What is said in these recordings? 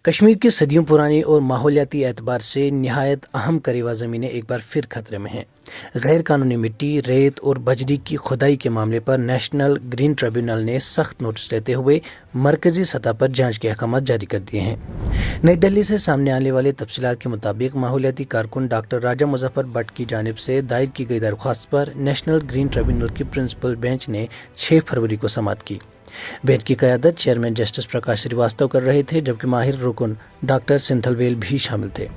کشمیر کی صدیوں پرانی اور ماحولیاتی اعتبار سے نہایت اہم کریوا زمینیں ایک بار پھر خطرے میں ہیں۔ غیر قانونی مٹی، ریت اور بجری کی کھدائی کے معاملے پر نیشنل گرین ٹریبیونل نے سخت نوٹس لیتے ہوئے مرکزی سطح پر جانچ کے احکامات جاری کر دیے ہیں۔ نئی دہلی سے سامنے آنے والے تفصیلات کے مطابق ماحولیاتی کارکن ڈاکٹر راجہ مظفر بٹ کی جانب سے دائر کی گئی درخواست پر نیشنل گرین ٹریبیونل کی پرنسپل بینچ نے 6 فروری کو سماعت کی۔ بینچ کی قیادت چیئرمین جسٹس پرکاش سریواستو کر رہے تھے، جبکہ ماہر رکن ڈاکٹر سینتھل ویل بھی شامل تھے۔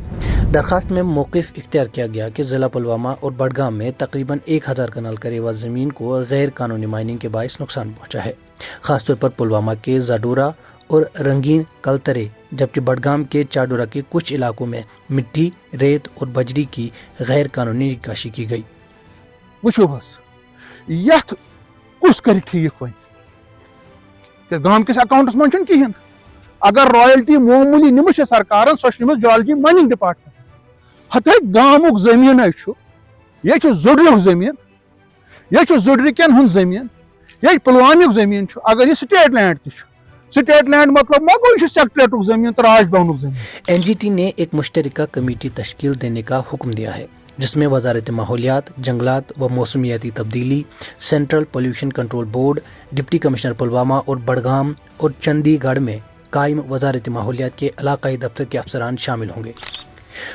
درخواست میں موقف اختیار کیا گیا کہ ضلع پلوامہ اور بڈگام میں تقریباً 1000 کنال کریوا زمین کو غیر قانونی مائننگ کے باعث نقصان پہنچا ہے، خاص طور پر پلوامہ کے زاڈورا اور رنگین کلترے، جبکہ بڈگام کے چاڈورا کے کچھ علاقوں میں مٹی، ریت اور بجری کی غیر قانونی نکاشی کی گئی۔ وچھو بس یت کس کر ٹھیک وی کہ گام کس اکاؤنٹس من کہین، اگر رائلٹی معمولی نمس سرکار سو نمس جیولوجی مائننگ ڈپارٹمنٹ ہتھے گامک زمین یہ زڈر زمین، یہ زڈر کن ہند زمین، یہ پلوامک زمین، اگر یہ سٹیٹ لینڈ تہ سٹیٹ لینڈ مطلب ما گو سیکٹریٹک زمین تو راج بھونک زمین۔ این جی ٹی نے ایک مشترکہ کمیٹی تشکیل دینے کا حکم دیا ہے، جس میں وزارت ماحولیات، جنگلات و موسمیاتی تبدیلی، central pollution control board, deputy commissioner Pulwama اور بڈگام اور چندی گڑھ میں قائم وزارت ماحولیات کے علاقائی دفتر کے افسران شامل ہوں گے۔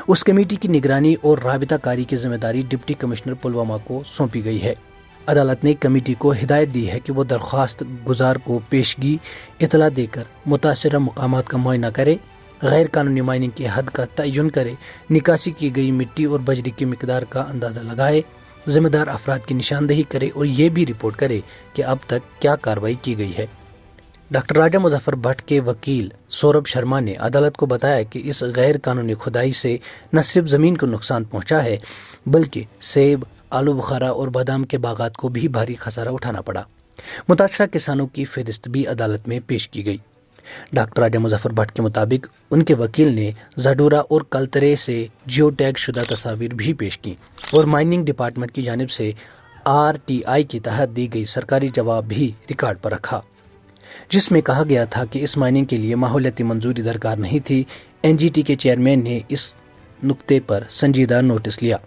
اس کمیٹی کی نگرانی اور رابطہ کاری کی ذمہ داری ڈپٹی کمشنر پلوامہ کو سونپی گئی ہے۔ عدالت نے کمیٹی کو ہدایت دی ہے کہ وہ درخواست گزار کو پیشگی اطلاع دے کر متاثرہ مقامات کا معائنہ کرے، غیر قانونی مائننگ کی حد کا تعین کرے، نکاسی کی گئی مٹی اور بجری کی مقدار کا اندازہ لگائے، ذمہ دار افراد کی نشاندہی کرے اور یہ بھی رپورٹ کرے کہ اب تک کیا کارروائی کی گئی ہے۔ ڈاکٹر راجہ مظفر بٹ کے وکیل سوربھ شرما نے عدالت کو بتایا کہ اس غیر قانونی کھدائی سے نہ صرف زمین کو نقصان پہنچا ہے، بلکہ سیب، آلو بخارا اور بادام کے باغات کو بھی بھاری خسارہ اٹھانا پڑا۔ متاثرہ کسانوں کی فہرست بھی عدالت میں پیش کی گئی۔ ڈاکٹر راجہ مظفر بٹ کے مطابق ان کے وکیل نے زاڈورا اور کلترے سے جیو ٹیگ شدہ تصاویر بھی پیش کی اور مائننگ ڈپارٹمنٹ کی جانب سے RTI کے تحت دی گئی سرکاری جواب بھی ریکارڈ پر رکھا، جس میں کہا گیا تھا کہ اس مائننگ کے لیے ماحولیاتی منظوری درکار نہیں تھی۔ NGT کے چیئرمین نے اس نقطے پر سنجیدہ نوٹس لیا۔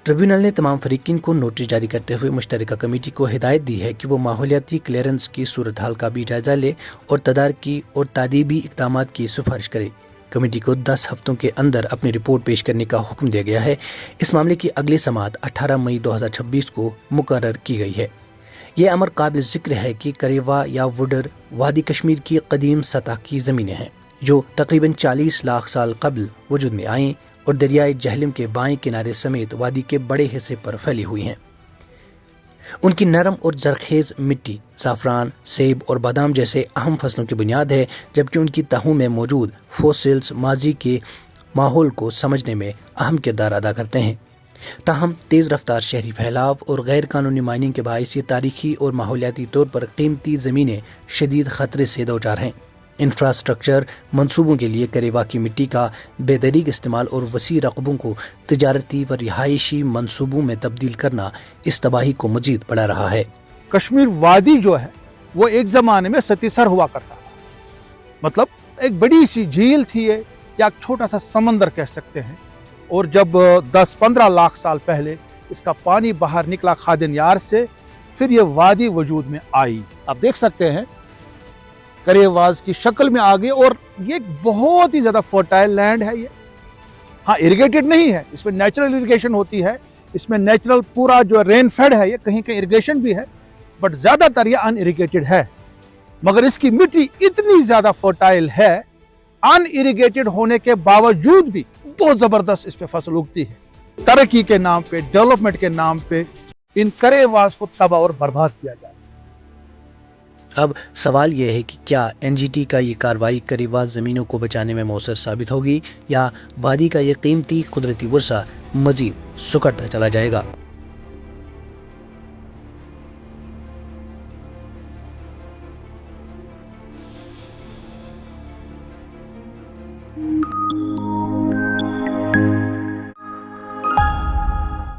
ٹریبیونل نے تمام فریقین کو نوٹس جاری کرتے ہوئے مشترکہ کمیٹی کو ہدایت دی ہے کہ وہ ماحولیاتی کلیئرنس کی صورتحال کا بھی جائزہ لے اور تدارکی اور تادیبی اقدامات کی سفارش کرے۔ کمیٹی کو 10 ہفتوں کے اندر اپنی رپورٹ پیش کرنے کا حکم دیا گیا ہے۔ اس معاملے کی اگلی سماعت 18 مئی 2026 کو مقرر کی گئی ہے۔ یہ امر قابل ذکر ہے کہ کریوا یا وڈر وادی کشمیر کی قدیم سطح کی زمینیں ہیں، جو تقریباً 40 لاکھ سال قبل وجود میں آئیں اور دریائے جہلم کے بائیں کنارے سمیت وادی کے بڑے حصے پر پھیلی ہوئی ہیں۔ ان کی نرم اور زرخیز مٹی زعفران، سیب اور بادام جیسے اہم فصلوں کی بنیاد ہے، جبکہ ان کی تہوں میں موجود فوسلز ماضی کے ماحول کو سمجھنے میں اہم کردار ادا کرتے ہیں۔ تاہم تیز رفتار شہری پھیلاؤ اور غیر قانونی مائننگ کے باعث یہ تاریخی اور ماحولیاتی طور پر قیمتی زمینیں شدید خطرے سے دوچار ہیں۔ انفراسٹرکچر منصوبوں کے لیے کریوا کی مٹی کا بے دریغ استعمال اور وسیع رقبوں کو تجارتی و رہائشی منصوبوں میں تبدیل کرنا اس تباہی کو مزید بڑھا رہا ہے۔ کشمیر وادی جو ہے وہ ایک زمانے میں ستیسر ہوا کرتا تھا، مطلب ایک بڑی سی جھیل تھی یہ، یا ایک چھوٹا سا سمندر کہہ سکتے ہیں، اور جب 10-15 لاکھ سال پہلے اس کا پانی باہر نکلا خادن یار سے، پھر یہ وادی وجود میں آئی۔ آپ دیکھ سکتے ہیں کریواز کی شکل میں آگے، اور یہ بہت ہی زیادہ فرٹائل لینڈ ہے۔ یہ ہاں اریگیٹڈ نہیں ہے، اس میں نیچرل اریگیشن ہوتی ہے، اس میں نیچرل پورا جو رین فیڈ ہے، یہ کہیں کہیں اریگیشن بھی ہے، بٹ زیادہ تر یہ ان اریگیٹڈ ہے۔ مگر اس کی مٹی اتنی زیادہ فرٹائل ہے، ان اریگیٹڈ ہونے کے باوجود بھی بہت زبردست اس پہ فصل اگتی ہے۔ ترقی کے نام پہ، ڈیولپمنٹ کے نام پہ ان کریواز کو تباہ اور برباد کیا جائے۔ اب سوال یہ ہے کہ کیا NGT کا یہ کارروائی کریوا زمینوں کو بچانے میں مؤثر ثابت ہوگی، یا وادی کا یہ قیمتی قدرتی ورثہ مزید سکڑتا چلا جائے گا؟